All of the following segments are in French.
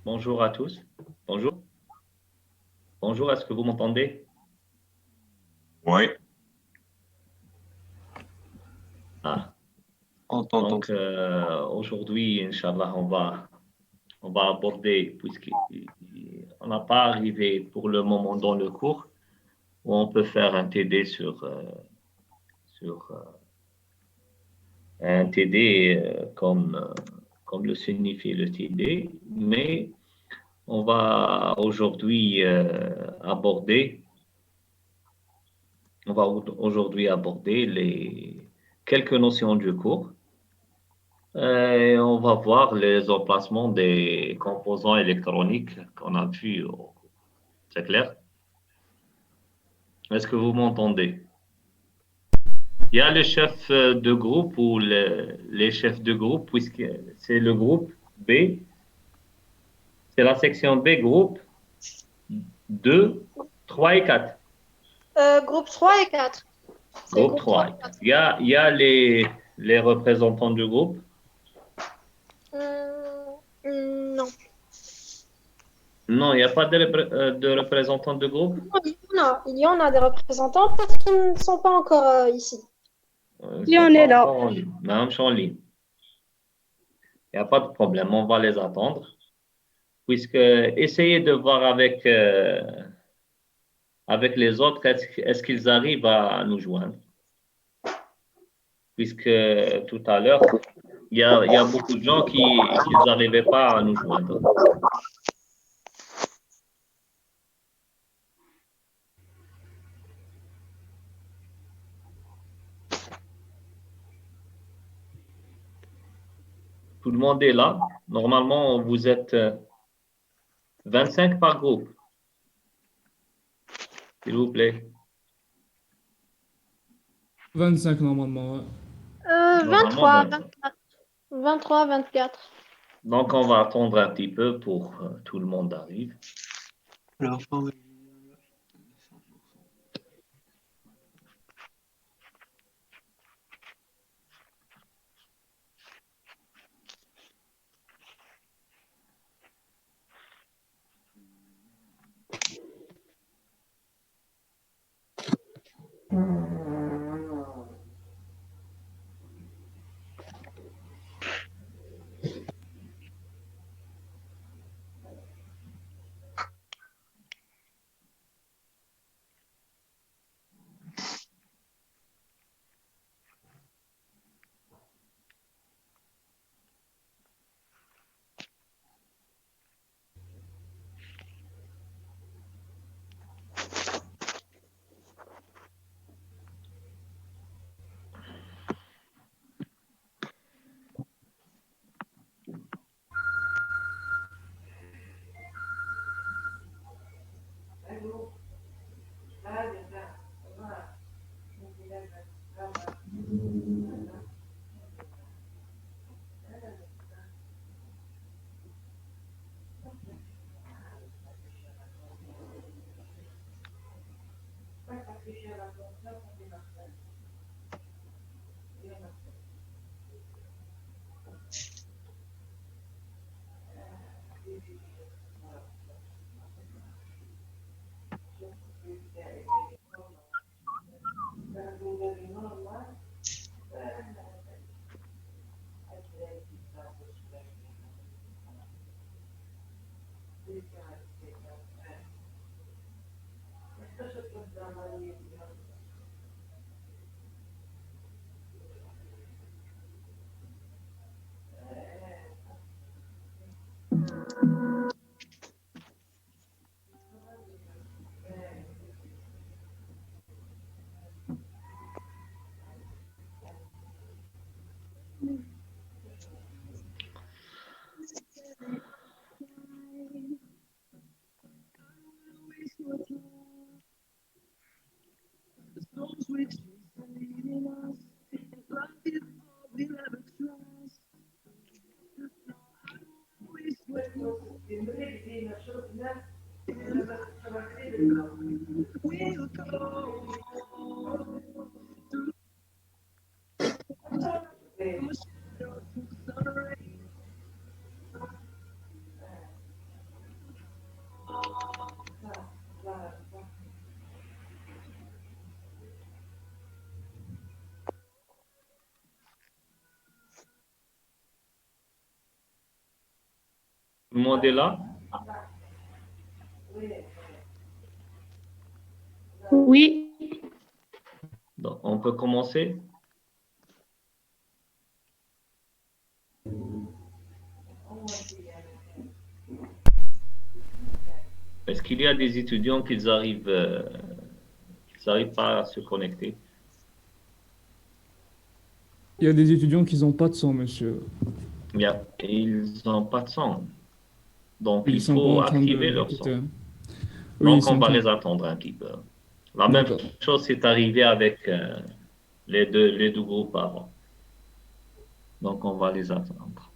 Bonjour à tous. Bonjour. Bonjour, est-ce que vous m'entendez? Oui, Ah, on t'entend. donc aujourd'hui, Inch'Allah, on va aborder, puisqu'on n'a pas arrivé pour le moment dans le cours, où on peut faire un TD sur un TD comme le signifie le TD, mais on va aujourd'hui aborder quelques notions du cours. Et on va voir les emplacements des composants électroniques qu'on a vus. C'est clair? Est-ce que vous m'entendez? Il y a les chefs de groupe ou les chefs de groupe, puisque c'est le groupe B, c'est la section B, groupe 2, 3 et 4. Groupe 3 et 4. C'est le Groupe groupe 3 3 et et 4. 4. Il y a les représentants du groupe. Non. Non, il n'y a pas de représentants de groupe. Il y en a des représentants parce qu'ils ne sont pas encore ici. Ils ne Si sont on pas est là. encore en ligne. Non, je suis en ligne. Il n'y a pas de problème, on va les attendre. Puisque essayez de voir avec les autres, est-ce qu'ils arrivent à nous joindre? Puisque tout à l'heure, il y a beaucoup de gens qui n'arrivaient pas à nous joindre. Tout le monde est là. Normalement, vous êtes 25 par groupe, s'il vous plaît. 25 normalement. Ouais. Normalement, 23, 25. 23, 24. Donc, on va attendre un petit peu pour tout le monde arrive. Alors, Tout le monde est là? Oui. Donc, on peut commencer? Est-ce qu'il y a des étudiants qui n'arrivent pas à se connecter? Il y a des étudiants qui n'ont pas de son, monsieur. Ils n'ont pas de son. Donc, Ils il sont pas faut en train activer leur d'écouter. son. Oui, ils Donc, sont on en va train- les attendre un petit peu. La même D'accord. chose s'est arrivé avec les deux groupes avant. Donc, on va les attendre.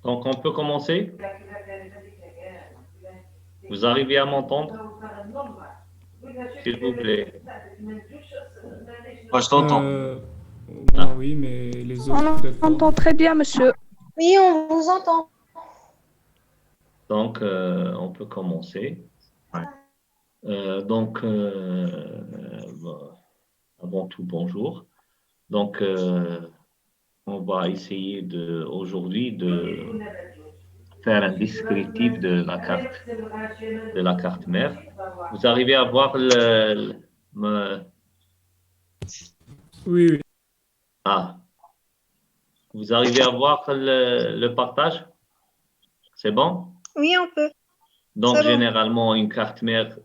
Donc, on peut commencer? Vous arrivez à m'entendre? S'il vous plaît. Moi, je t'entends. Moi, oui, mais les autres, peut-être On entend pas. très bien, monsieur. Oui, on vous entend. Donc, on peut commencer. Ouais. Bon, avant tout, bonjour. Donc, on va essayer aujourd'hui de faire un descriptif de la carte mère. Vous arrivez à voir Oui, oui. ah, vous arrivez à voir le partage? C'est bon? Oui, on peut. Donc, C'est bon. généralement, une carte mère,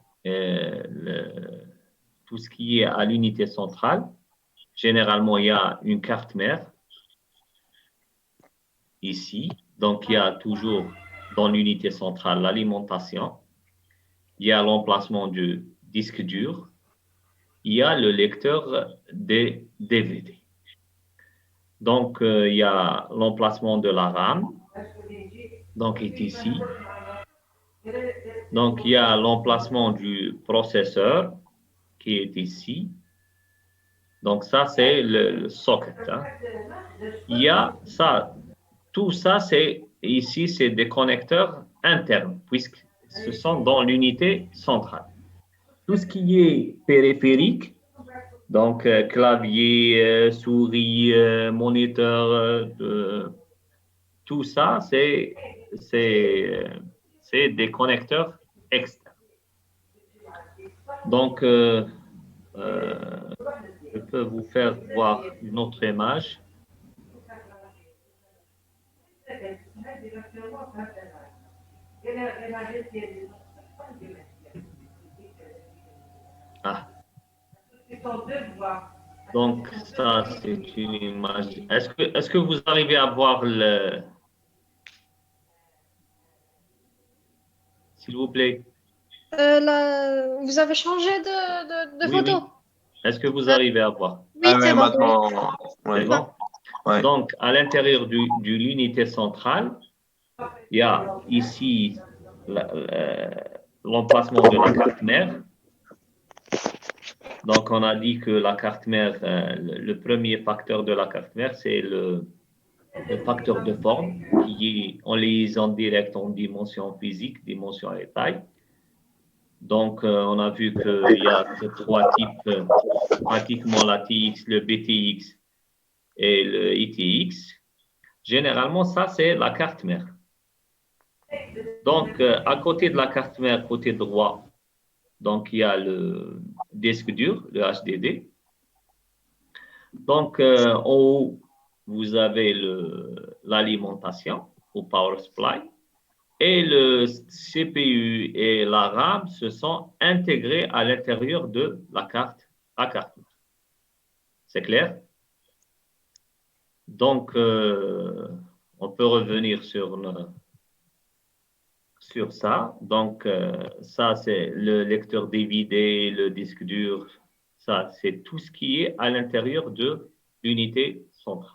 tout ce qui est à l'unité centrale, généralement, il y a une carte mère ici. Donc, il y a toujours dans l'unité centrale l'alimentation. Il y a l'emplacement du disque dur. Il y a le lecteur des DVD. Donc, il y a l'emplacement de la RAM. Donc, est ici. Donc, il y a l'emplacement du processeur qui est ici. Donc, ça, c'est le socket. Hein. Il y a ça. Tout ça, c'est ici, c'est des connecteurs internes, puisque ce sont dans l'unité centrale. Tout ce qui est périphérique, donc clavier, souris, moniteur, tout ça, c'est des connecteurs externes. Donc, je peux vous faire voir une autre image. Ah. Donc, ça, c'est une image. Est-ce que vous arrivez à voir le... S'il vous plaît. Vous avez changé de Oui, photo? oui. Est-ce que vous arrivez à voir? Oui, c'est bon. maintenant. C'est Ouais. bon? Ouais. Donc, à l'intérieur de l'unité centrale, il y a ici l'emplacement de la carte mère. Donc, on a dit que la carte mère, le premier facteur de la carte mère, c'est le facteur de forme qui est en liaison directe en dimension physique, dimension et taille. Donc, on a vu qu'il y a trois types, pratiquement la TX, le BTX et le ITX. Généralement, ça, c'est la carte mère. Donc, à côté de la carte mère, côté droit, donc, il y a le disque dur, le HDD. Donc, en haut, vous avez l'alimentation au power supply. Et le CPU et la RAM se sont intégrés à l'intérieur de la carte à carte. C'est clair? Donc, on peut revenir sur ça. Donc, ça, c'est le lecteur DVD, le disque dur. Ça, c'est tout ce qui est à l'intérieur de l'unité centrale.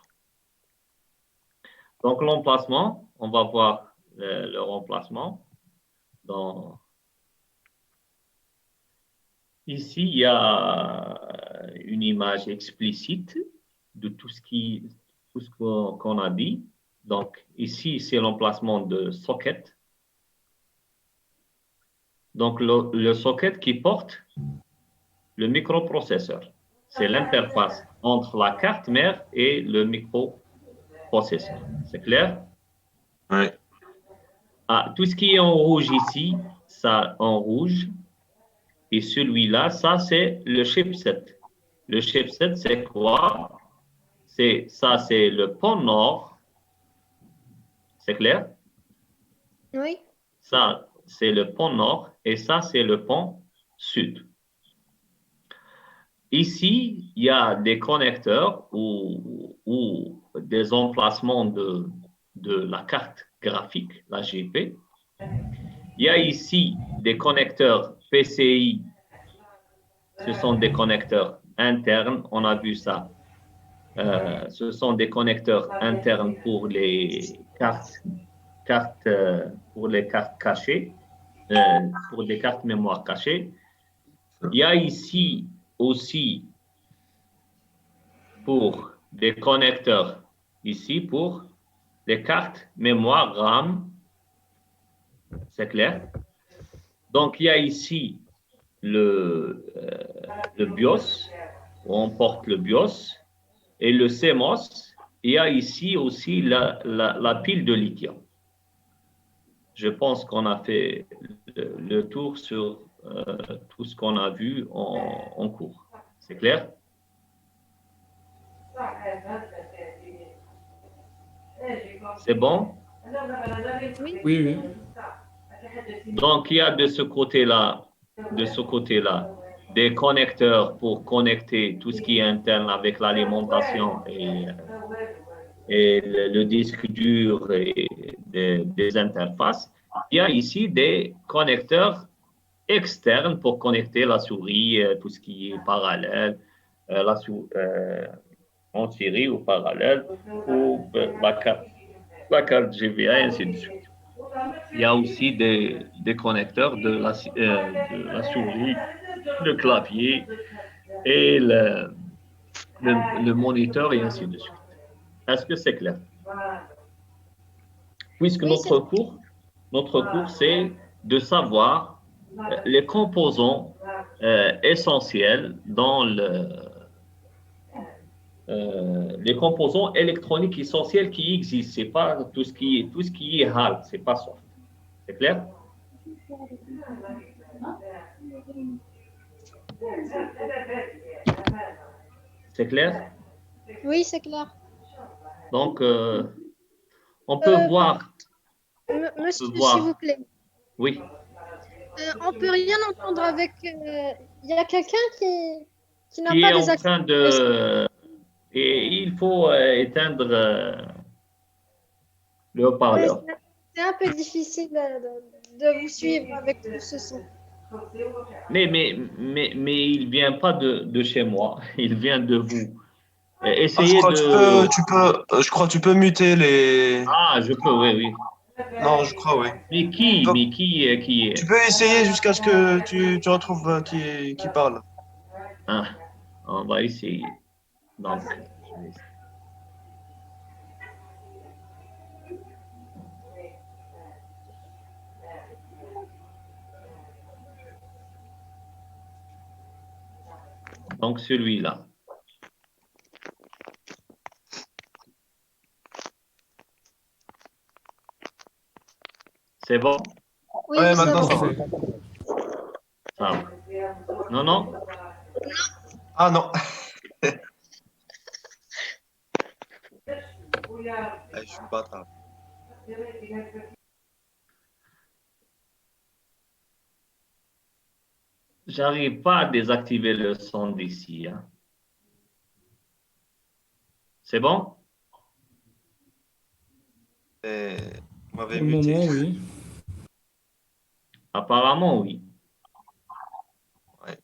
Donc, l'emplacement, on va voir le remplacement. Ici, il y a une image explicite de tout ce qu'on a dit. Donc, ici, c'est l'emplacement de socket. Donc, le socket qui porte le microprocesseur. C'est l'interface entre la carte mère et le microprocesseur. C'est clair? Oui. Ah, tout ce qui est en rouge ici, ça en rouge. Et celui-là, ça, c'est le chipset. Le chipset, c'est quoi? Ça, c'est le pont nord. C'est clair? Oui. Ça, c'est le pont nord et ça, c'est le pont sud. Ici, il y a des connecteurs ou des emplacements de la carte graphique, la GP. Il y a ici des connecteurs PCI. Ce sont des connecteurs internes. On a vu ça. Ce sont des connecteurs internes pour les cartes cachées, pour les cartes mémoire cachées. Il y a ici aussi pour des connecteurs, ici pour les cartes mémoire RAM. C'est clair? Donc, il y a ici le BIOS, où on porte le BIOS, et le CMOS. Il y a ici aussi la pile de lithium. Je pense qu'on a fait le tour sur tout ce qu'on a vu en cours. C'est clair? C'est bon? Oui. Oui. Donc, il y a de ce côté-là, des connecteurs pour connecter tout ce qui est interne avec l'alimentation et le disque dur et des interfaces. Il y a ici des connecteurs externes pour connecter la souris, tout ce qui est parallèle, en série ou parallèle, ou la carte GVA, et ainsi de suite. Il y a aussi des connecteurs de la souris, le clavier et le moniteur et ainsi de suite. Est-ce que c'est clair? Puisque Oui, notre cours, c'est de savoir les composants essentiels dans les composants électroniques essentiels qui existent. C'est pas tout ce qui est hard, c'est pas soft. C'est clair? C'est clair? Oui, c'est clair. Donc, On peut voir. Monsieur, voir. s'il vous plaît. Oui. On peut rien entendre avec. Il y a quelqu'un qui n'a Qui pas est en des train de. Et il faut éteindre le Ouais, haut-parleur. c'est un peu difficile de vous suivre avec tout ce son. Mais il vient pas de chez moi, il vient de vous. Essayez de. Je crois que tu peux muter les. Ah, je peux, oui, oui. Non, je crois, oui. Mais qui? Donc, Mais qui est? tu peux essayer jusqu'à ce que tu retrouves qui parle. Ah, on va essayer. Donc, je vais- donc celui-là. C'est bon? Oui, Ouais, oui, c'est maintenant bon. ça va. Parfait. Ça va. Non, non? Ah non. Je suis pas grave. J'arrive pas à désactiver le son d'ici. Hein. C'est bon? Vous m'avez Pour le muté. moment, oui. Apparemment, oui. Ouais.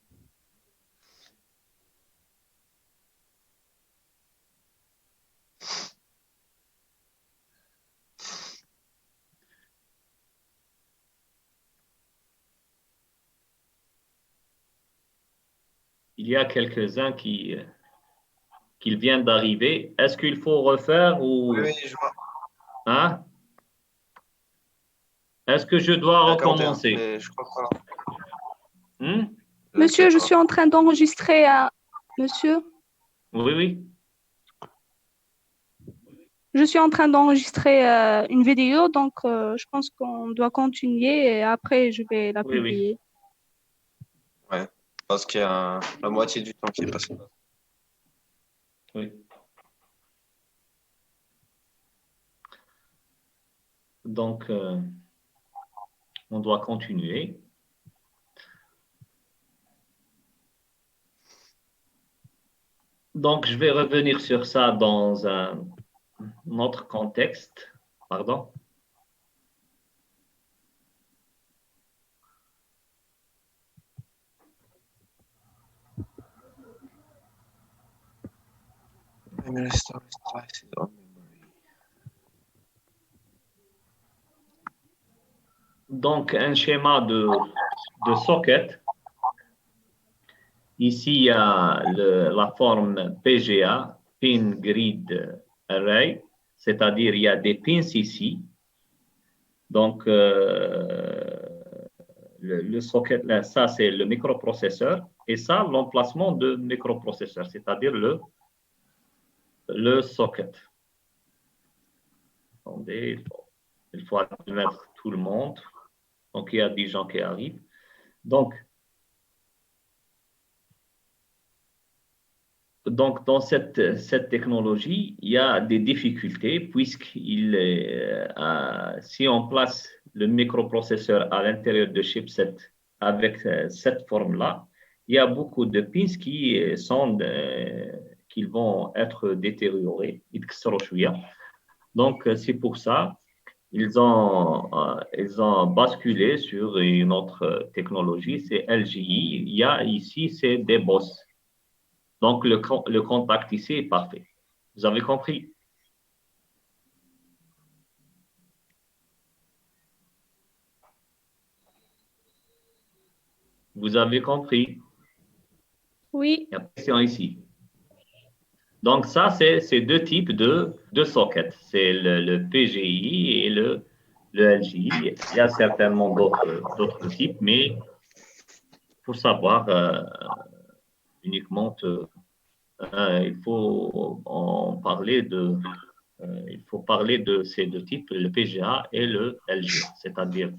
Il y a quelques-uns qui viennent d'arriver. Est-ce qu'il faut refaire ou Oui, je vois. hein? Est-ce que je dois Il y a 41, recommencer? mais je crois pas. Hmm? Monsieur, je suis en train d'enregistrer Monsieur, Oui, oui. je suis en train d'enregistrer une vidéo, donc je pense qu'on doit continuer et après je vais la Oui, oui. publier. Ouais. Parce qu'il y a la moitié du temps qui est passé. Oui. Donc, on doit continuer. Donc, je vais revenir sur ça dans un autre contexte. Pardon. Donc, un schéma de socket. Ici, il y a la forme PGA, Pin Grid Array, c'est-à-dire il y a des pins ici. Donc, le socket, là, ça, c'est le microprocesseur. Et ça, l'emplacement de microprocesseur, c'est-à-dire le socket. Attendez, il faut admettre tout le monde. Donc, il y a des gens qui arrivent. Donc, dans cette technologie, il y a des difficultés puisqu'il si on place le microprocesseur à l'intérieur de chipset avec cette forme-là, il y a beaucoup de pins qui vont être détériorés. Donc, c'est pour ça ils ont basculé sur une autre technologie, c'est LGI. Il y a ici, c'est des BOS. Donc, le contact ici est parfait. Vous avez compris? Vous avez compris? Oui, Il y a question ici. Donc, ça, c'est deux types de sockets. C'est le PGI et le LGI. Il y a certainement d'autres types, mais pour savoir uniquement, il faut parler de ces deux types, le PGA et le LGA, c'est-à-dire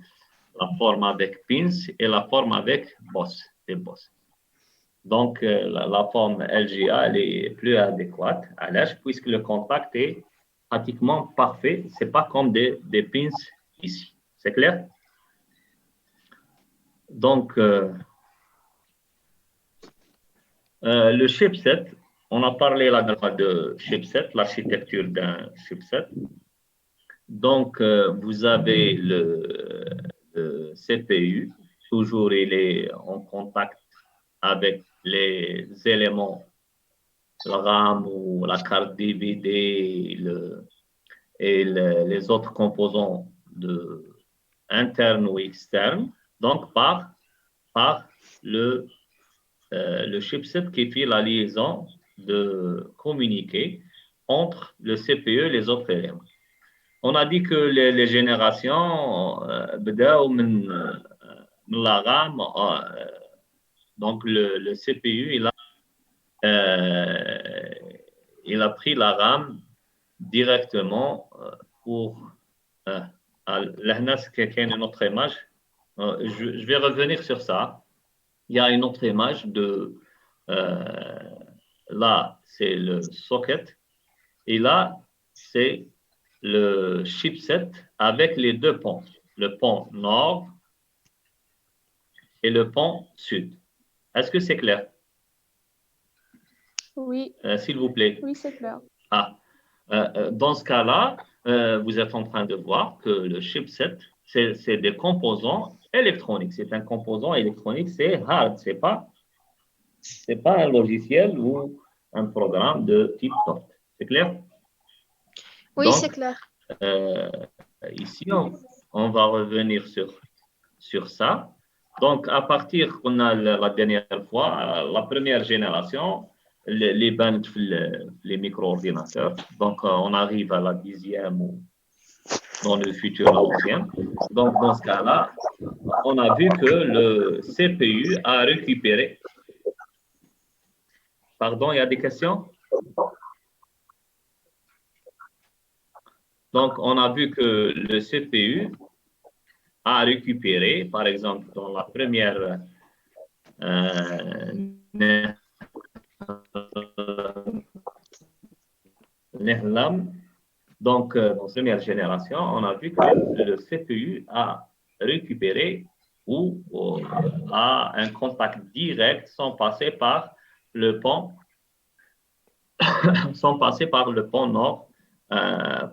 la forme avec pins et la forme avec des boss. Donc, la forme LGA, elle est plus adéquate à l'âge puisque le contact est pratiquement parfait. C'est pas comme des pins ici. C'est clair? Donc, le chipset, on a parlé là de chipset, l'architecture d'un chipset. Donc, vous avez le CPU. Toujours, il est en contact avec les éléments, la RAM ou la carte DVD et les autres composants internes ou externes. Donc, par le chipset qui fait la liaison de communiquer entre le CPU et les autres éléments. On a dit que les générations بداوا من la RAM. Donc, le CPU, il a pris la RAM directement pour... Là, c'est une autre image. Je vais revenir sur ça. Il y a une autre image de... là, c'est le socket. Et là, c'est le chipset avec les deux ponts. Le pont nord et le pont sud. Est-ce que c'est clair? Oui, S'il vous plaît. oui, c'est clair. Dans ce cas-là, vous êtes en train de voir que le chipset, c'est des composants électroniques. C'est un composant électronique, c'est hard. C'est pas un logiciel ou un programme de type soft. C'est clair? Oui, Donc, c'est clair. ici, on va revenir sur ça. Donc, à partir qu'on a la dernière fois, la première génération, les bandes, les micro-ordinateurs. Donc, on arrive à la 10e ou dans le futur la 11e. Donc, dans ce cas-là, on a vu que le CPU a récupéré. Pardon, il y a des questions? Donc, on a vu que le CPU a récupéré, par exemple, dans la première donc, dans la première génération, on a vu que le CPU a récupéré ou a un contact direct sans passer par le pont, nord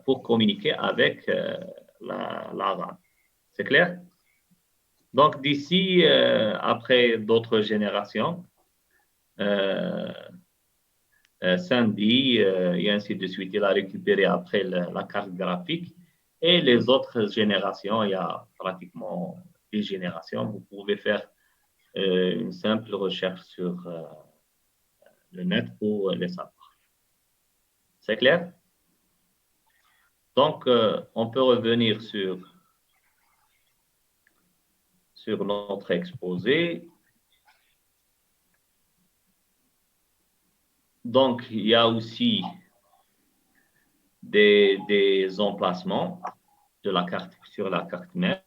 pour communiquer avec la RAM. C'est clair? Donc, d'ici, après d'autres générations, Sandy, et ainsi de suite, il a récupéré après la carte graphique. Et les autres générations, il y a pratiquement 10 générations. Vous pouvez faire une simple recherche sur le net pour les savoir. C'est clair? Donc, on peut revenir sur notre exposé. Donc, il y a aussi des emplacements de la carte sur la carte mère.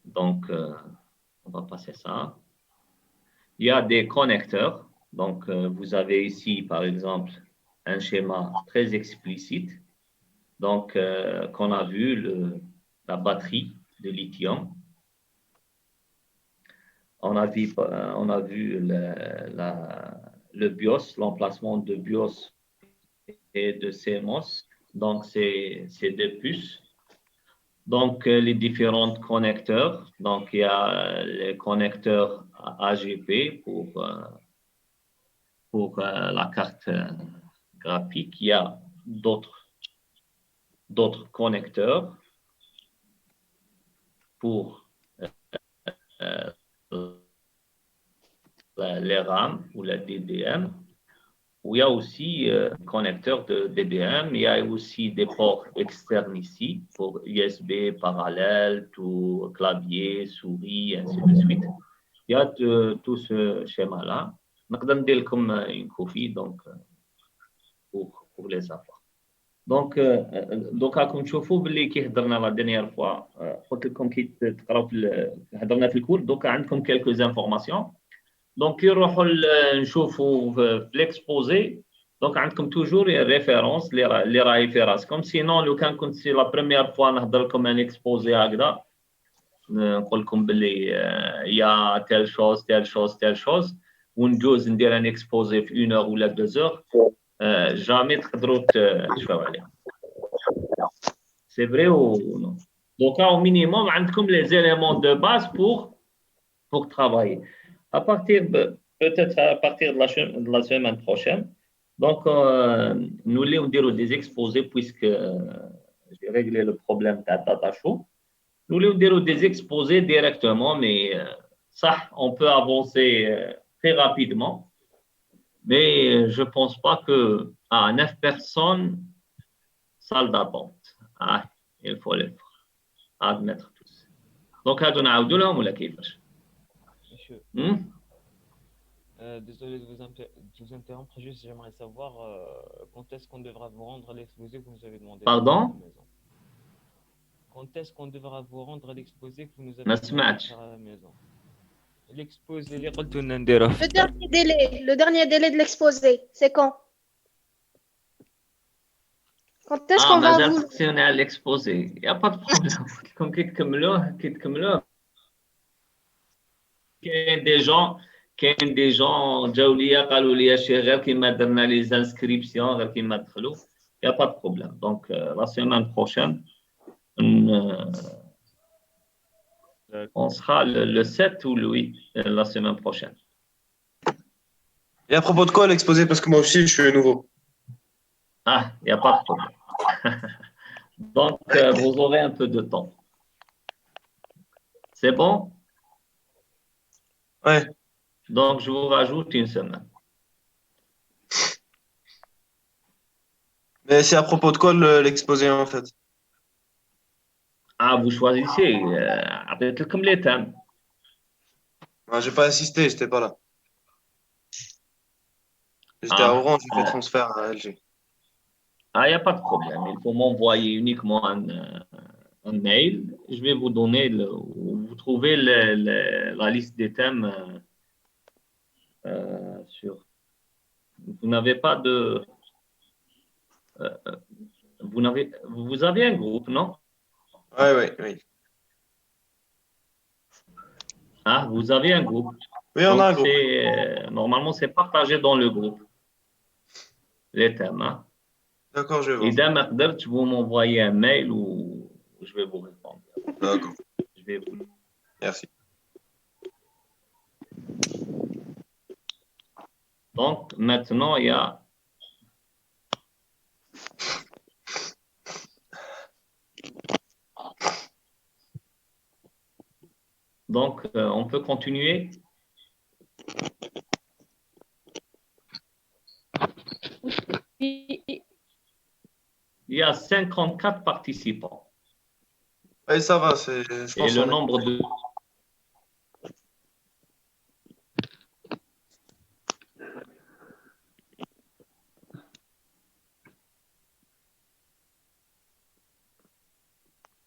Donc, on va passer ça. Il y a des connecteurs. Donc, vous avez ici, par exemple, un schéma très explicite. Donc, qu'on a vu la batterie de lithium. On a vu le BIOS, l'emplacement de BIOS et de CMOS. Donc, c'est deux puces. Donc, les différents connecteurs. Donc, il y a les connecteurs AGP pour la carte graphique. Il y a d'autres connecteurs pour les RAM ou la DDM, où il y a aussi connecteurs de DDM, il y a aussi des ports externes ici pour USB parallèle, tout clavier, souris, ainsi de suite. Il y a tout ce schéma-là. نقدر ندير لكم une copie donc pour les avoir. Donc راكم تشوفوا باللي كي هضرنا لا دينيير فوا قلت لكم كي تقراو هضرنا في الكور دوكا عندكم quelques informations. Donc كي نروحوا نشوفوا في l'exposé Donc, عندكم toujours les références اللي راهي في راسكم. Sinon, لو كان كنت سي la première fois نهضر لكم un exposé هكذا نقول لكم باللي يا telle chose, telle chose, telle chose وندوز ندير un exposé في 1 heure ولا 2 heures. Jamais تقدروا تشفاو عليهم. C'est vrai ou non? Donc, au minimum, عندكم les éléments de base pour travailler. À partir peut-être à partir de la semaine prochaine. Donc, nous allons dire des exposés puisque j'ai réglé le problème de data show. Nous allons dire des exposés directement, mais ça, on peut avancer très rapidement. Mais je ne pense pas que à 9 personnes, salle d'attente. Ah, il faut les admettre tous. Donc, هادو نعاودوا لهم ولا كيفاش؟ Monsieur, Hmm? désolé de vous interrompre, juste j'aimerais savoir quand est-ce qu'on devra vous rendre l'exposé que vous nous avez demandé. Pardon? à la maison. Quand est-ce qu'on devra vous rendre l'exposé que vous nous avez ما demandé de سمعتش. faire à la maison? L'exposé اللي قلتوا لنا نديروه في Le dernier délai de l'exposé, c'est quand? Quand est-ce qu'on va مازال vous... تسقسيوني على l'exposé. Il n'y a pas de problème. كون كيتكملوه كاين دي جون جاو ليا قالوا لي شي غير كيما درنا لي زانسكريبسيون غير كيما دخلوا. Il n'y a pas de problème. Donc, la semaine prochaine, on sera le 7 ou le 8 la semaine prochaine. Et à propos de quoi l'exposé? Parce que moi aussi, je suis nouveau. Ah, il n'y a pas de problème. Donc, vous aurez un peu de temps. C'est bon? Ouais. Donc, je vous rajoute une semaine. Mais c'est à propos de quoi l'exposé en fait? Ah, vous choisissez. عطيت لكم les thèmes. Ah, j'ai pas assisté, j'étais pas là. J'étais à Ah. Orange, j'ai fait transfert à LG. Ah, il n'y a pas de problème. Il faut m'envoyer uniquement un mail. Je vais vous donner, vous trouvez la liste des thèmes sur. Vous n'avez pas de. Vous avez un groupe, non? Oui. Ah, vous avez un groupe. Oui, on a un Donc, groupe. normalement, c'est partagé dans le groupe. Les thèmes. Hein? D'accord, je vais voir. إذا ما قدرتش vous m'envoyez un mail ou je vais vous répondre. D'accord. Je vais vous. Merci. Donc, maintenant, il y a. Donc, on peut continuer. Il y a 54 participants. Oui, ça va, je pense Et le qu'on est- nombre de.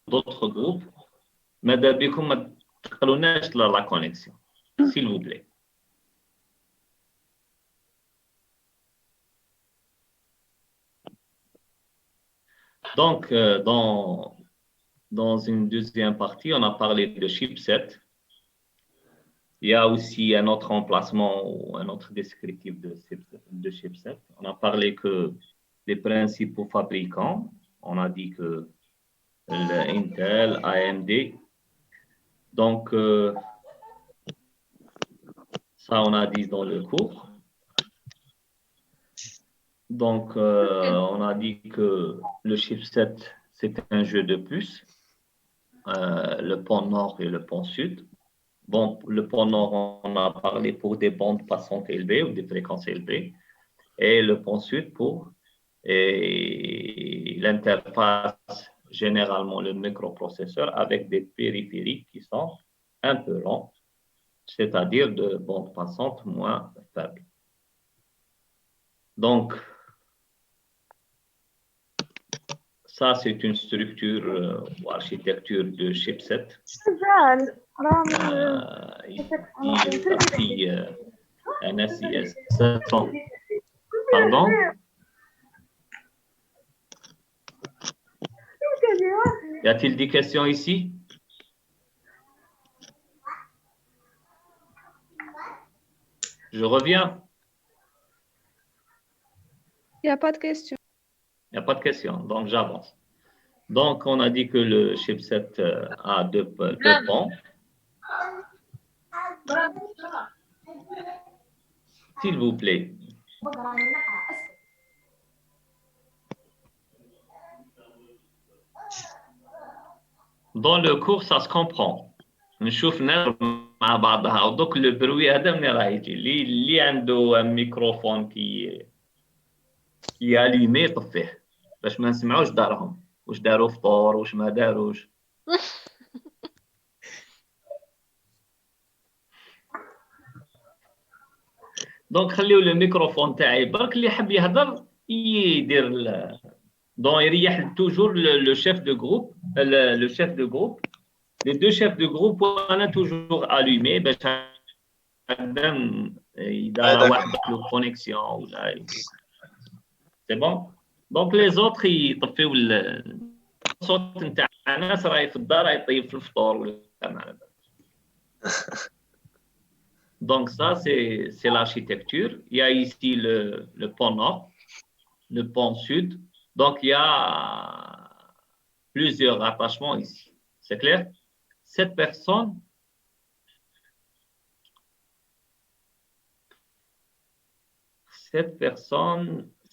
D'autres groupes. ماذا بكم ما تخلوناش la connexion, s'il vous plaît. Donc, dans une deuxième partie, on a parlé de chipset. Il y a aussi un autre emplacement ou un autre descriptif de chipset. On a parlé que les principaux fabricants, on a dit que Intel, AMD. Donc, ça, on a dit dans le cours. Donc, on a dit que le chipset, c'est un jeu de puces, le pont nord et le pont sud. Bon, le pont nord, on a parlé pour des bandes passantes élevées ou des fréquences élevées, et le pont sud pour l'interface, généralement le microprocesseur, avec des périphériques qui sont un peu lents, c'est-à-dire de bandes passantes moins faibles. Donc, ça, c'est une structure ou architecture de chipset. Ici, un SIS. Pardon? Y a-t-il des questions ici? Je reviens. Il n'y a pas de question. Il n'y a pas de question, donc j'avance. Donc, on a dit que le chipset a deux ponts. S'il vous plaît. Dans le cours, ça se comprend. نشوف نهضر مع بعضها ودوك لو بروي هذا من راه يجي اللي عنده ميكروفون كي اليمي طفيه باش ما نسمعوش دارهم واش داروا فطور واش ما داروش. دونك خليو لو ميكروفون تاعي برك اللي يحب يهضر يدير دون يريح توجور لو شيف دو جروب لو شيف دو جروب les deux chefs de groupe on a toujours allumé باش إذا واحد له connexion ولا c'est bon donc les autres يطفيو الصوت نتاع الناس راهي في الدار يطيب في الفطور ولا ما donc ça c'est l'architecture. Il y a ici le pont nord, le pont sud, donc il y a plusieurs rattachements ici, c'est clair? Cette personne,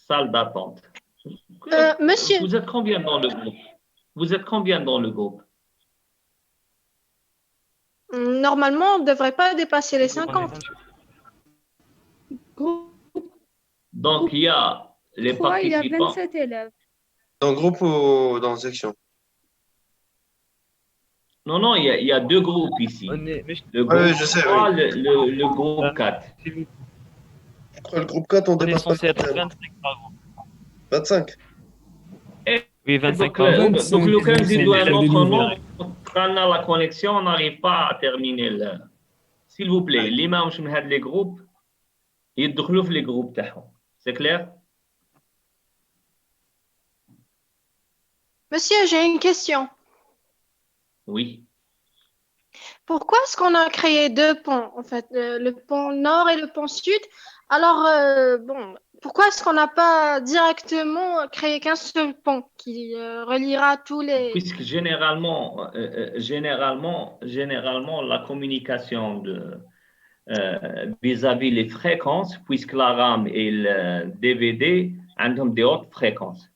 salle d'attente. Monsieur. Vous êtes combien dans le groupe? Vous êtes combien dans le groupe? Normalement, on ne devrait pas dépasser les 50. Donc, il y a les 3, il y a participants. 27 élèves. Dans le groupe ou dans la section? Non, non, il y a deux groupes ici. Le groupe Oui, je sais, 3, oui. le groupe 4. Le groupe 4, on On est dépasse pas censé être le 25 par groupe. 25. Oui, 25 Donc, par groupe. 25, donc le 15 il doit c'est un des autre nouveaux. nom. Quand on a la connexion, on n'arrive pas à terminer. S'il vous plaît, l'imam de les groupes, ils doivent les groupes. C'est clair? Monsieur, j'ai une question. Oui. Pourquoi est-ce qu'on a créé deux ponts, en fait, le pont nord et le pont sud? Alors, bon, pourquoi est-ce qu'on n'a pas directement créé qu'un seul pont qui reliera tous les... Puisque généralement, la communication vis-à-vis les fréquences, puisque la RAM et le DVD ont des hautes fréquences.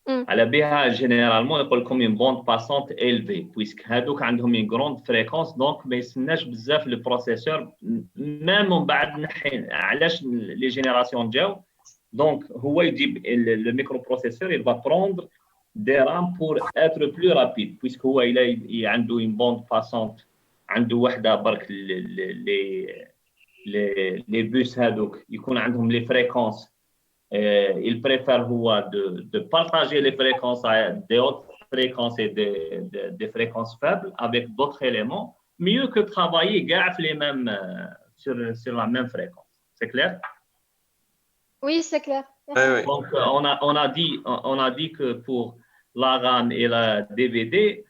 على بها généralement يقول لكم une bande passante élevée puisque هذوك عندهم une grande fréquence donc ما يستناش بزاف le processeur même من بعد نحي علاش les générations جاو donc هو يجيب le microprocesseur il va prendre des RAM pour être plus rapide puisque هو il عنده une bande passante عنده وحده برك les bus هذوك يكون عندهم les fréquences. Il préfère de partager les fréquences à des hautes fréquences et des fréquences faibles avec d'autres éléments, mieux que travailler les mêmes, sur la même fréquence. C'est clair? Oui, c'est clair. Oui, oui. Donc, on a dit que pour la RAM et la DVD,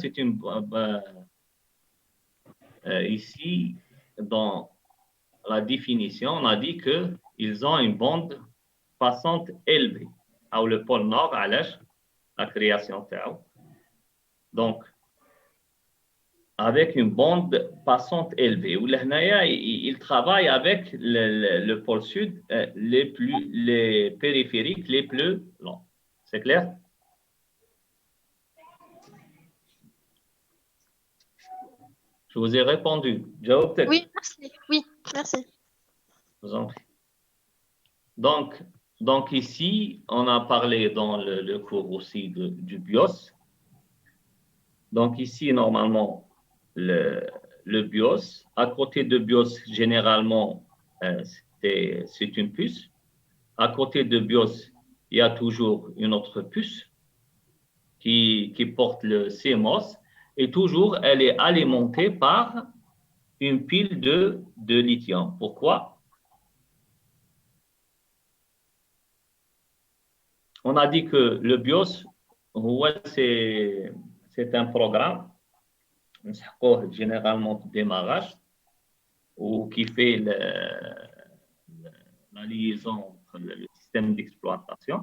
c'est une, ici, dans la définition, on a dit qu'ils ont une bande passante élevée. Ou le pôle nord, à la création. Donc, avec une bande passante élevée. Il travaille avec le pôle sud, les périphériques les plus longs. C'est clair? Je vous ai répondu. Oui, merci. Oui, merci. Je vous en prie. Donc ici, on a parlé dans le cours aussi du BIOS. Donc ici, normalement, le BIOS. À côté de BIOS, généralement, c'est une puce. À côté de BIOS, il y a toujours une autre puce qui porte le CMOS. Et toujours, elle est alimentée par une pile de lithium. Pourquoi? on a dit que le BIOS, ouais, c'est un programme, généralement de démarrage, ou qui fait la liaison entre le système d'exploitation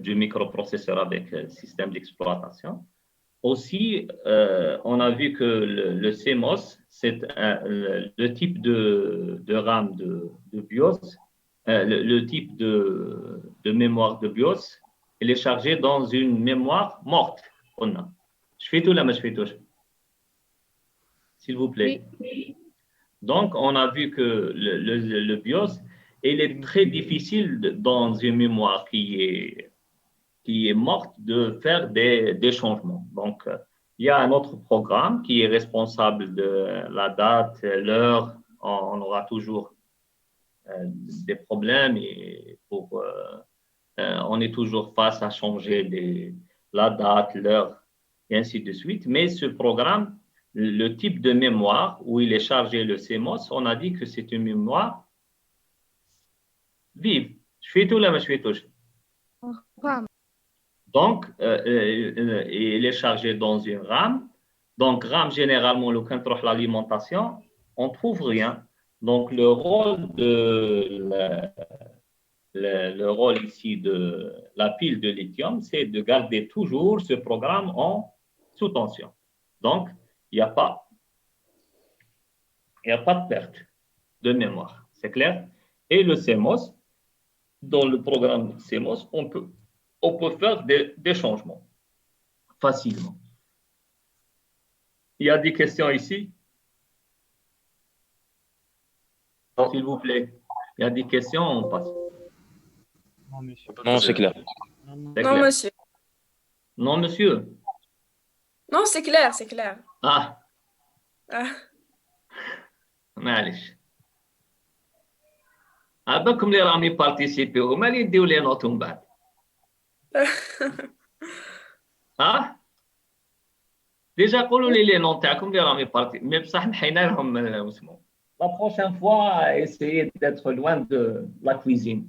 du microprocesseur avec le système d'exploitation. Aussi, on a vu que le CMOS, c'est le type de RAM de BIOS, le type de mémoire de BIOS, il est chargé dans une mémoire morte. Je fais tout là, mais je fais tout. S'il vous plaît. Oui. Donc, on a vu que le BIOS, il est très difficile dans une mémoire qui est morte de faire des changements. Donc, il y a un autre programme qui est responsable de la date, l'heure. On aura toujours des problèmes et on est toujours face à changer la date, l'heure et ainsi de suite. Mais ce programme, le type de mémoire où il est chargé le CMOS, on a dit que c'est une mémoire vive. Je fais tout là, mais je fais tout. Donc, il est chargé dans une RAM. Donc, RAM, généralement, quand on l'alimentation, on ne trouve rien. Donc, le rôle ici de la pile de lithium, c'est de garder toujours ce programme en sous tension. Donc, il n'y a pas de perte de mémoire. C'est clair? Et le CMOS, dans le programme CMOS, on peut faire des changements facilement. Il y a des questions ici? S'il vous plaît. Il y a des questions, on passe. Non, monsieur. Non, c'est clair. C'est Non, clair. monsieur. Non, monsieur. Non, c'est clair, c'est clair. Ah, Ah. معلش. هذاكم اللي راهم يبارتيسيبي هما اللي يديو لي نوت من بعد. ها؟ ديجا قولوا لي نوت تاعكم اللي راهم يبارتي مي بصح نحينا لهم اسمو. La prochaine fois, essayez d'être loin de la cuisine.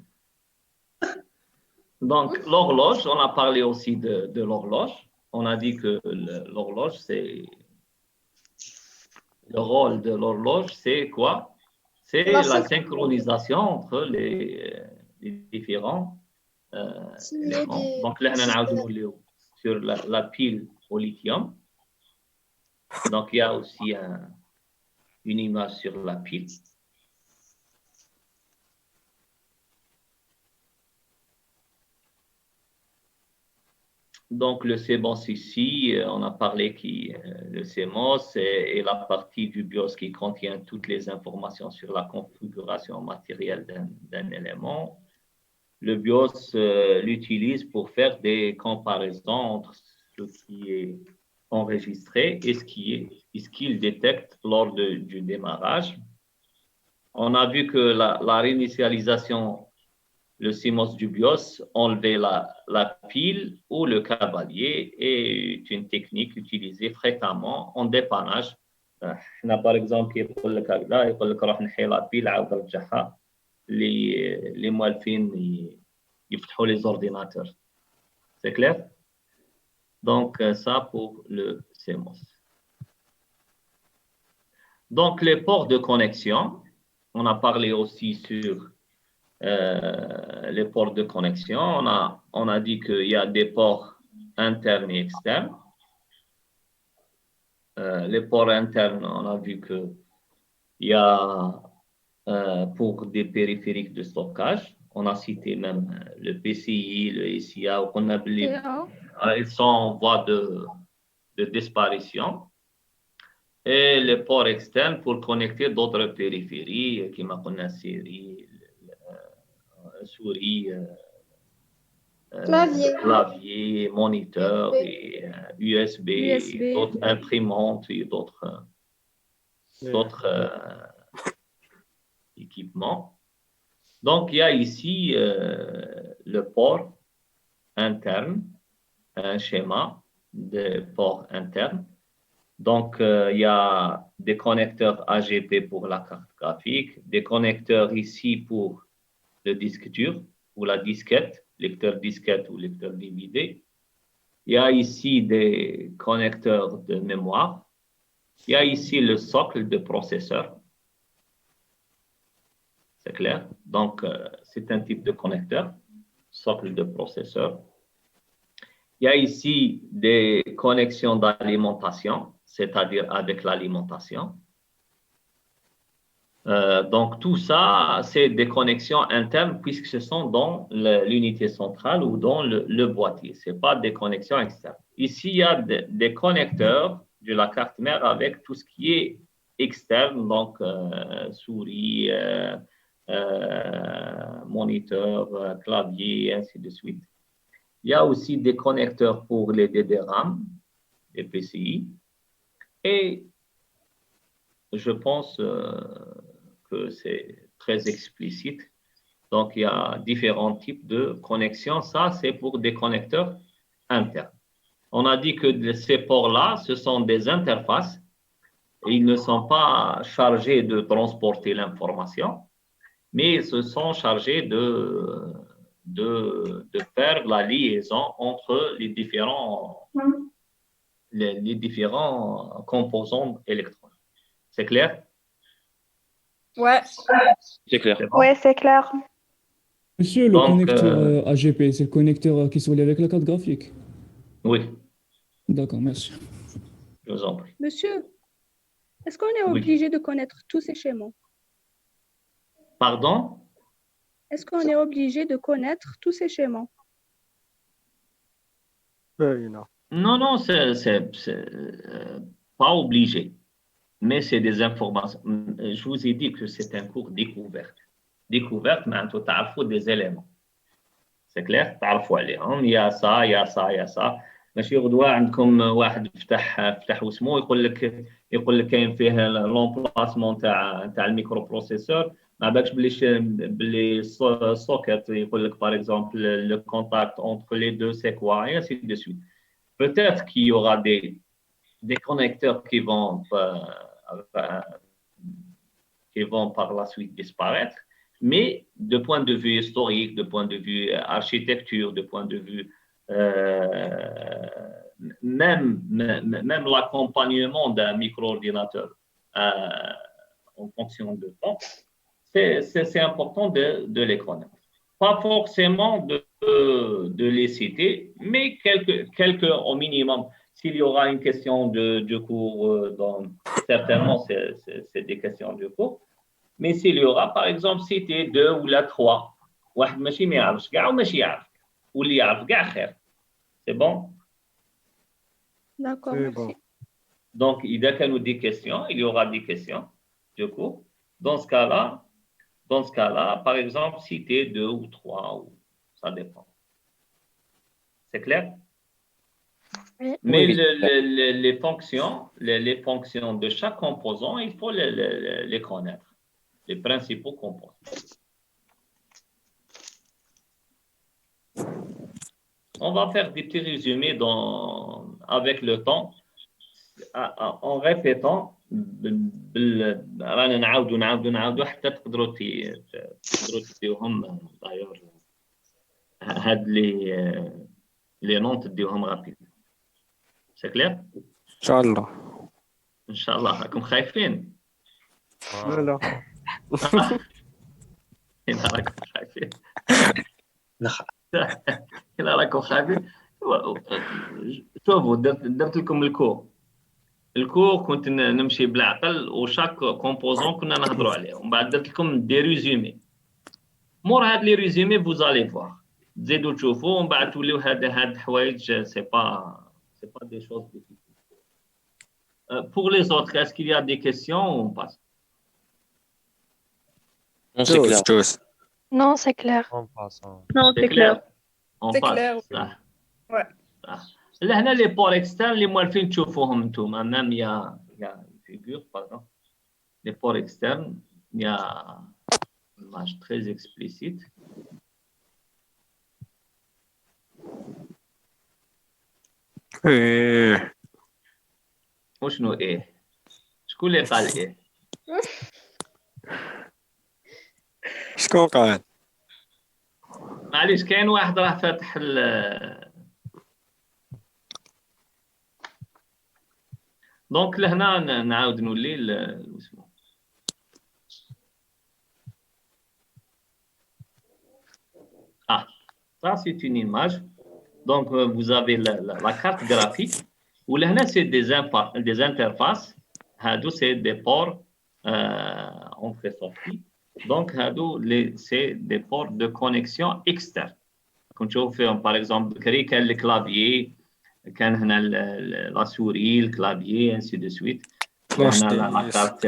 Donc, l'horloge, on a parlé aussi de l'horloge. On a dit que l'horloge, c'est... Le rôle de l'horloge, c'est quoi? C'est la synchronisation entre les différents éléments. Donc, là, on a sur la pile au lithium. Donc, il y a aussi une image sur la pile. Donc, le CMOS ici, on a parlé le CMOS est la partie du BIOS qui contient toutes les informations sur la configuration matérielle d'un élément. Le BIOS l'utilise pour faire des comparaisons entre ce qui est enregistré et ce qu'il détecte lors du démarrage. On a vu que la réinitialisation, le CMOS du BIOS, enlever la pile ou le cavalier est une technique utilisée fréquemment en dépannage. Par exemple, يقول لك روح نحي la pile عاود رجعها les موالفين يفتحوا les ordinateurs. C'est clair? Donc, ça pour le CMOS. Donc, les ports de connexion, on a parlé aussi sur les ports de connexion. On a dit qu'il y a des ports internes et externes. Les ports internes, on a vu qu'il y a pour des périphériques de stockage. On a cité même le PCI, le SIA, ils sont en voie de disparition. Et les ports externes pour connecter d'autres périphéries, qui m'a connu Siri, souris, clavier, moniteur, et, USB, d'autres imprimantes et d'autres équipements. Donc, il y a ici le port interne, un schéma de port interne. Donc, il y a des connecteurs AGP pour la carte graphique, des connecteurs ici pour le disque dur ou la disquette, lecteur disquette ou lecteur DVD. Il y a ici des connecteurs de mémoire. Il y a ici le socle de processeur. C'est clair? Donc, c'est un type de connecteur, socle de processeur. Il y a ici des connexions d'alimentation, c'est-à-dire avec l'alimentation. Donc, tout ça, c'est des connexions internes puisque ce sont dans l'unité centrale ou dans le boîtier. Ce n'est pas des connexions externes. Ici, il y a des connecteurs de la carte mère avec tout ce qui est externe, donc souris, moniteur, clavier, ainsi de suite. Il y a aussi des connecteurs pour les DDRAM, les PCI. Et je pense que c'est très explicite. Donc, il y a différents types de connexions. Ça, c'est pour des connecteurs internes. On a dit que ces ports-là, ce sont des interfaces. Et ils ne sont pas chargés de transporter l'information, mais ils se sont chargés de faire la liaison entre les différents composants électroniques. C'est clair? Ouais. C'est clair. C'est bon? Ouais, c'est clair. Monsieur, le Donc, connecteur AGP, c'est le connecteur qui se relie avec la carte graphique. Oui, D'accord, merci. je vous en prie. Monsieur, est-ce qu'on est Oui. obligé de connaître tous ces schémas? Pardon? Est-ce qu'on est obligé de connaître tous ces schémas? Non, c'est pas obligé, mais c'est des informations. Je vous ai dit que c'est un cours découverte. Découverte, mais tu as des éléments. C'est clair؟ تعرفوا عليهم يا ça يا ça يا ça. ماشي غدوة عندكم واحد فتح واسمه يقول لك كاين فيه لومبلاسمون تاع الميكرو بروسيسور ما بالكش باللي سوكيت يقول لك par exemple le contact entre les deux c'est quoi et ainsi de suite. Peut-être qu'il y aura des connecteurs qui vont par la suite disparaître, mais de point de vue historique, de point de vue architecture, de point de vue même l'accompagnement d'un micro-ordinateur en fonction de temps, c'est important de les connaître. Pas forcément de les citer, mais quelques au minimum. S'il y aura une question de cours, certainement c'est des questions de cours. Mais s'il y aura, par exemple, citer 2 ou 3, واحد ماشي ما يعرفش كاع وماشي يعرف واللي يعرف كاع خير. C'est bon? D'accord, merci. Donc, il y a des questions, il y aura des questions de cours. Dans ce cas-là, par exemple, citer 2 ou 3, ou ça dépend. C'est clair? Oui. Mais Oui. les fonctions de chaque composant, il faut les connaître. Les principaux composants. On va faire des petits résumés avec le temps, en répétant. رانا نعاودوا حتى تقدروا تديوهم d'ailleurs هاد les noms تديوهم rapide. C'est clair? إن شاء الله راكم خايفين؟ لا إلا راكم خايفين إلا راكم خايفين شوفوا درت لكم الكور كنت نمشي بالعقل وشاك كومبوزون كنا نهضروا عليه ومن بعد درت لكم دي ريزومي مور هاد لي ريزومي فوز الي فوار تزيدوا تشوفوا ومن بعد توليو هاد الحوايج سي با دي شوز ديفيسيل. Pour les autres, est-ce qu'il y a des questions ou on passe? Non, c'est clair. Non, c'est clair. On passe. Non, c'est clair. On C'est passe. clair. Ouais. هنا les ports externes les موالفين تشوفوهم انتم même il y a une figure par exemple les ports externes il y a une image très explicite. وشنو ايه شكون اللي قال ايه شكون قال؟ ما معليش كاين واحد راه فاتح دونك لهنا نعاود نولي اسمه ça c'est une image donc vous avez la carte graphique où là c'est des interfaces هادو c'est des ports entrée sortie donc هادو c'est des ports de connexion externe كنت نشوف فيهم par exemple بكري كان الكلافيي كان هنا لا سوري الكلافيي ainsi de suite هنا la carte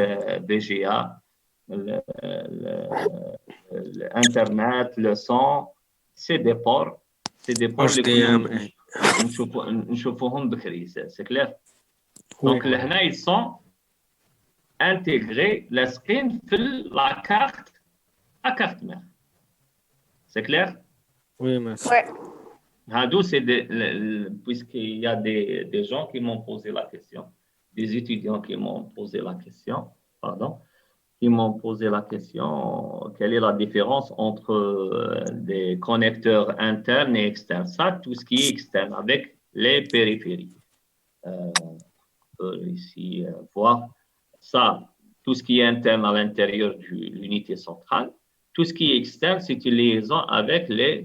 VGA l'internet le son c'est des ports اللي نشوفوهم بكري c'est clair donc لهنا ils sont intégrés لاصقين في la carte mère c'est clair Oui, merci. Ouais. Hadou, c'est puisqu'il y a des gens qui m'ont posé la question, des étudiants qui m'ont posé la question, quelle est la différence entre des connecteurs internes et externes. Ça, tout ce qui est externe avec les périphéries. On peut ici voir ça, tout ce qui est interne à l'intérieur de l'unité centrale. Tout ce qui est externe, c'est une liaison avec les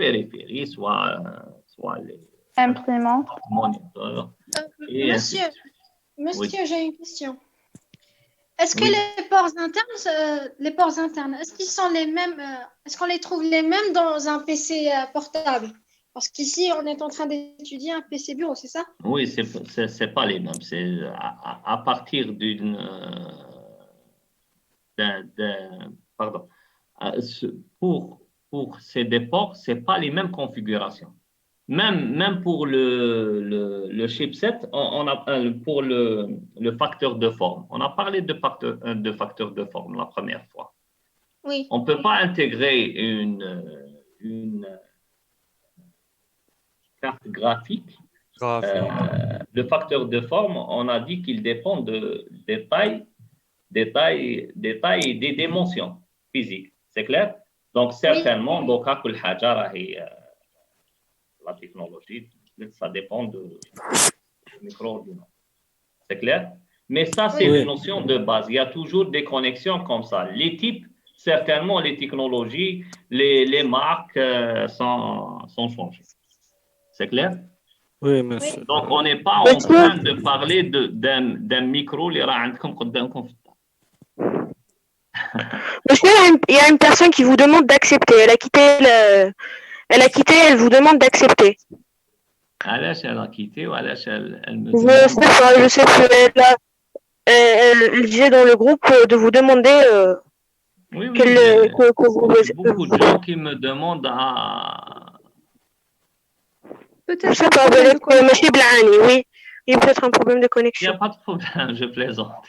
périphéries, soit les Imprimantes. moniteurs. Monsieur, j'ai une question. Est-ce que Oui. les ports internes, est-ce qu'ils sont les mêmes, est-ce qu'on les trouve les mêmes dans un PC portable? Parce qu'ici, on est en train d'étudier un PC bureau, c'est ça? Oui, c'est pas les mêmes. C'est à partir pardon. Pour ces déports, c'est pas les mêmes configurations. Même pour le chipset, on a pour le facteur de forme. On a parlé de facteur de forme la première fois. Oui. On peut pas intégrer une carte graphique. Le facteur de forme, on a dit qu'il dépend des tailles et des dimensions physiques. C'est clair? Donc, certainement, donc, la technologie, ça dépend du micro-ordinateur. C'est clair? Mais ça, c'est une notion de base. Il y a toujours des connexions comme ça. Les types, certainement, les technologies, les marques sont changées. C'est clair? Oui, merci. Donc, on n'est pas en train de parler d'un micro, les Monsieur, il y a une personne qui vous demande d'accepter. Elle a quitté, elle vous demande d'accepter. علاش elle a quitté ou علاش elle me Je demande sais pas, je sais plus. Elle disait dans le groupe de vous demander oui, que vous... beaucoup de gens qui me demandent à Je sais pas, peut-être Monsieur Blahani, oui. Il y a peut-être un problème de il n'y connexion. a pas de problème, je plaisante.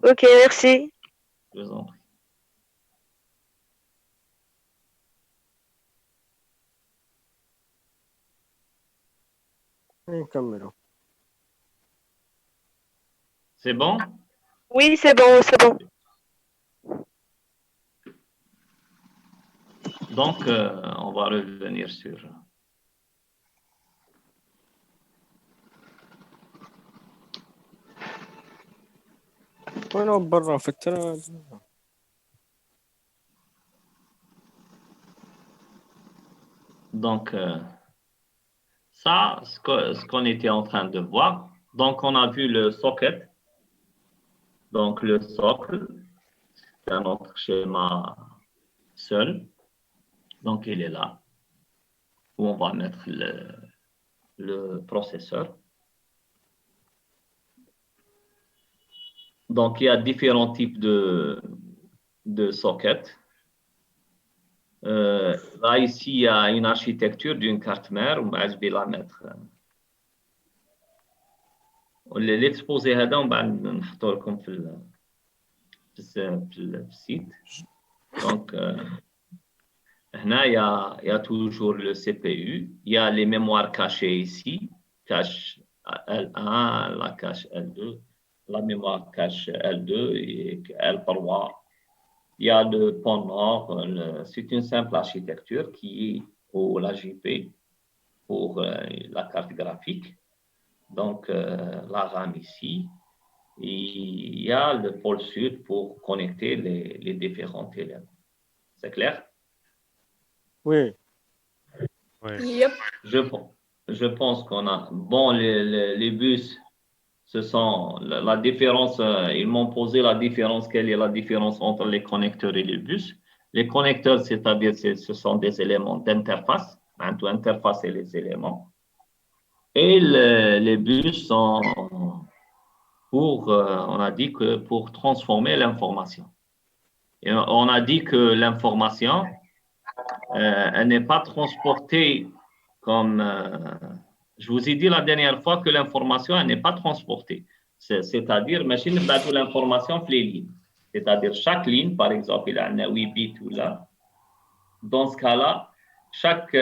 Ok, merci. Je vous en prie. نكملوا. C'est bon? Oui, c'est bon, c'est bon. Donc, on va revenir sur... وأنا برا في التراب. Donc, ça, ce qu'on était en train de voir, donc on a vu le socket, donc le socle, c'est un autre schéma seul, donc il est là, où on va mettre le processeur. Donc, il y a différents types de sockets. Là, ici, il y a une architecture d'une carte mère. Je vais la mettre. L'exposé هذا ومن بعد نحطه لكم في السيت. Donc, هنا il y a toujours le CPU. Il y a les mémoires cachées ici. Cache L1, la cache L2, la mémoire cache L2 et L3. Il y a le pont nord, c'est une simple architecture qui est pour l'AGP, pour la carte graphique. Donc, la RAM ici. Et il y a le pôle sud pour connecter les différents éléments. C'est clair? Oui. Yep. Je pense qu'on a... Bon, les bus, ce sont la différence, ils m'ont posé la différence, quelle est la différence entre les connecteurs et les bus. Les connecteurs, c'est-à-dire ce sont des éléments d'interface, entre l'interface et les éléments. Et les bus sont pour, on a dit que pour transformer l'information. Et on a dit que l'information, elle n'est pas transportée comme... je vous ai dit la dernière fois que l'information, elle n'est pas transportée. C'est-à-dire, machine battre l'information sur les lignes. C'est-à-dire, chaque ligne, par exemple, il a un 8 bits ou là. Dans ce cas-là, chaque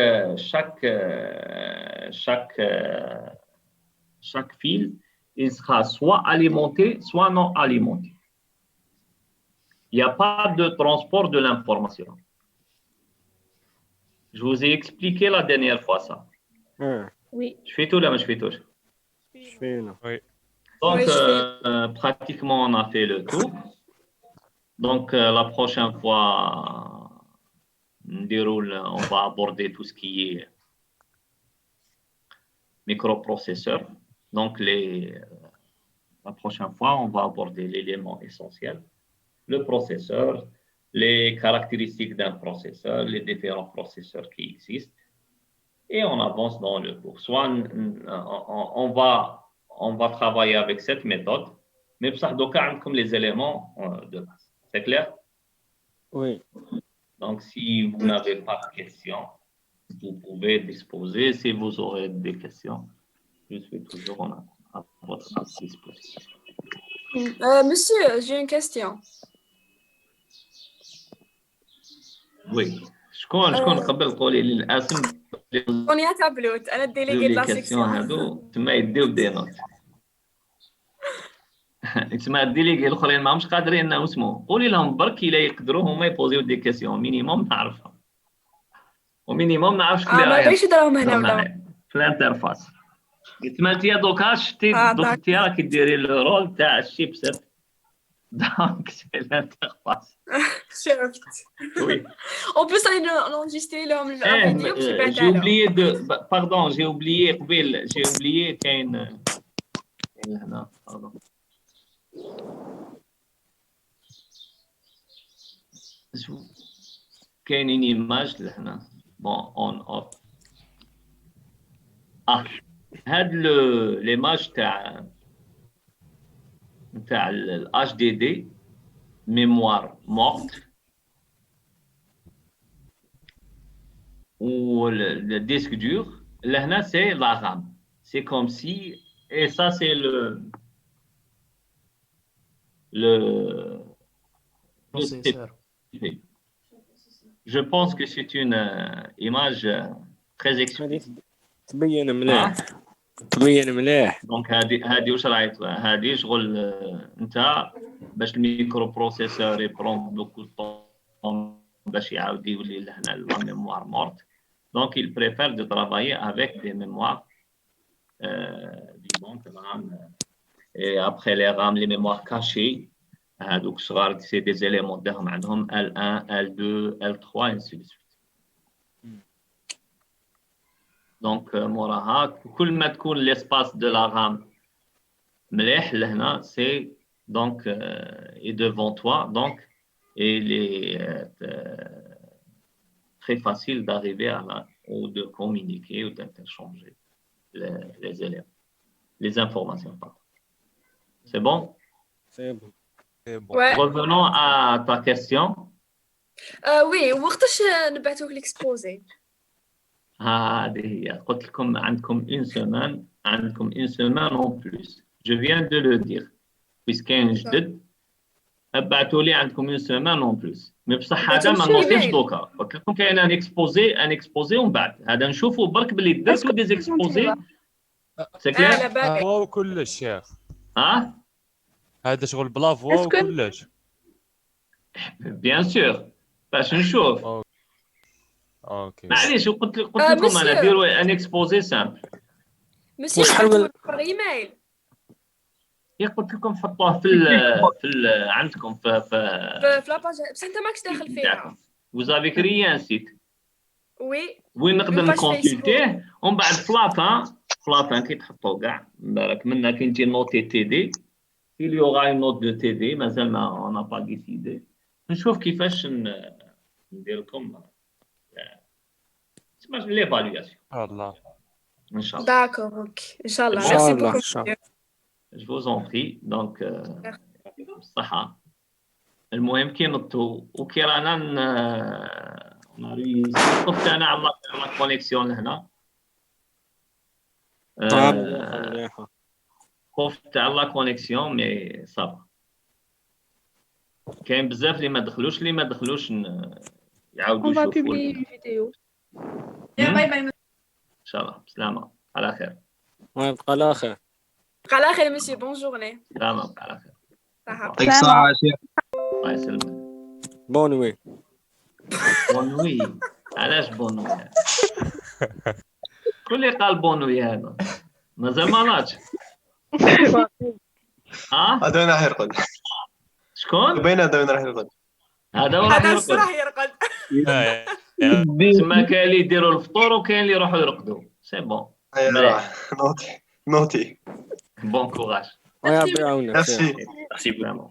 fil, il sera soit alimenté, soit non alimenté. Il n'y a pas de transport de l'information. Je vous ai expliqué la dernière fois ça. Oui. Je fais tout là, mais je fais tout. Oui. Donc, Oui, pratiquement, on a fait le tour. Donc, la prochaine fois, on va aborder tout ce qui est microprocesseur. Donc, la prochaine fois, on va aborder l'élément essentiel, le processeur, les caractéristiques d'un processeur, les différents processeurs qui existent. Et on avance dans le cours. Soit on va travailler avec cette méthode, mais comme les éléments de base. C'est clair? Oui. Donc, si vous n'avez pas de questions, vous pouvez disposer. Si vous aurez des questions, je suis toujours à votre disposition. Monsieur, j'ai une question. Oui. شكون قبل قولي لي الاسم سونيا تابلوت انا الديليغي لي لا كيسيون سيكسيون هادو تما يديو دي نوت تما الديليغي الاخرين ما همش قادرين انهم يسمعوا قولي لهم برك الا يقدروا هما يبوزيو دي كيسيون مينيموم نعرفها ومينيموم نعرف شكون اللي ما راهي بغيتش دراهم هنا ولا في الانترفاس تما انت دوكا شتي دوك انت راكي ديري لو رول تاع الشيبسيت دونك سي الانترفاس شفت وي En plus, on enregistré leur vidéo que j'ai j'ai oublié de pardon, j'ai oublié قبيل j'ai oublié كاين هنا pardon كاين une image لهنا bon on off هاد l'image تاع ال HDD mémoire morte ou le disque dur, là c'est la RAM. C'est comme si, et ça c'est processeur. Je pense que c'est une image très explicite. تبين مليح تبين مليح. دونك هذه واش رايت هذه شغل انت باش الميكرو بروسيسور يبرون بوكو طون باش يعاود يولي لهنا لا ميموار مورت. Donc, ils préfèrent de travailler avec des mémoires, disons, RAM. Et après les RAM, les mémoires cachées, donc c'est des éléments de RAM, L1, L2, L3, et ainsi de suite. Donc, كل ما تكون l'espace de la RAM مليح لهنا, c'est donc est devant toi, donc il est très facile d'arriver à ou de communiquer ou d'interchanger les éléments, les informations. C'est bon? C'est bon. Ouais. Revenons à ta question. Oui, وقتاش نبعثوك l'exposé؟ هذه هي قلت لكم عندكم une semaine en plus. Je viens de le dire. puisqu'un جدد ابعثوا لي عندكم une semaine en plus. مي بصح هذا ما نوصلش دوكا قلت لكم كاين ان اكسبوزي ومن بعد هذا نشوفوا برك باللي درتوا دي اكسبوزي سي كلير وكلش شيخ ها هذا شغل بلافوا وكلش بيان سور باش نشوف. اوكي معليش قلت لكم انا ديروا ان اكسبوزي سامبل. مسيو وشحال من- باغ ايميل يا قلت لكم حطوه عندكم في لاباج بس انت ماكش داخل فيها. بتاعكم. vous avez créé un site وي وين نقدر Une page نكونسلتيه ومن بعد فلافان كي تحطوا كاع بالك منا كي نجي نوتي تي دي il y aura une note de TD مازال ما on n'a pas décidé نشوف كيفاش ندير لكم اسمها ليفالواسيون الله ان شاء الله. داكور اوكي ان شاء الله إن شاء ميرسي الله، بوكو إن شاء الله. je vous en prie donc بالصحة. المهم كي نطو وكي رانا خفت انا على كونيكسيون هنا مليحة. خفت على لا كونيكسيون مي صافا. كاين بزاف اللي ما دخلوش يعاودوا On va يشوفوا publier une vidéo. باي باي ان شاء الله. بسلامة على خير. ويبقى على خير. على خير مسيو بون جورني. سلامة على خير. صحة. يعطيك الصحة يا شيخ. الله يسلمك. بون وي. بونوي علاش بونوي؟ كل اللي قال بونوي هذا مازال ما ناضش. هذا وين راح يرقد؟ شكون؟ بين هذا وين راح يرقد؟ هذا وين راح هذا يرقد. راح يرقد. تما كاين اللي يديروا الفطور وكاين اللي يروحوا يرقدوا. سي بون. هيا راح نوتي. بون كوراج. ويا ربي يعاونك. نفسي. سلامة.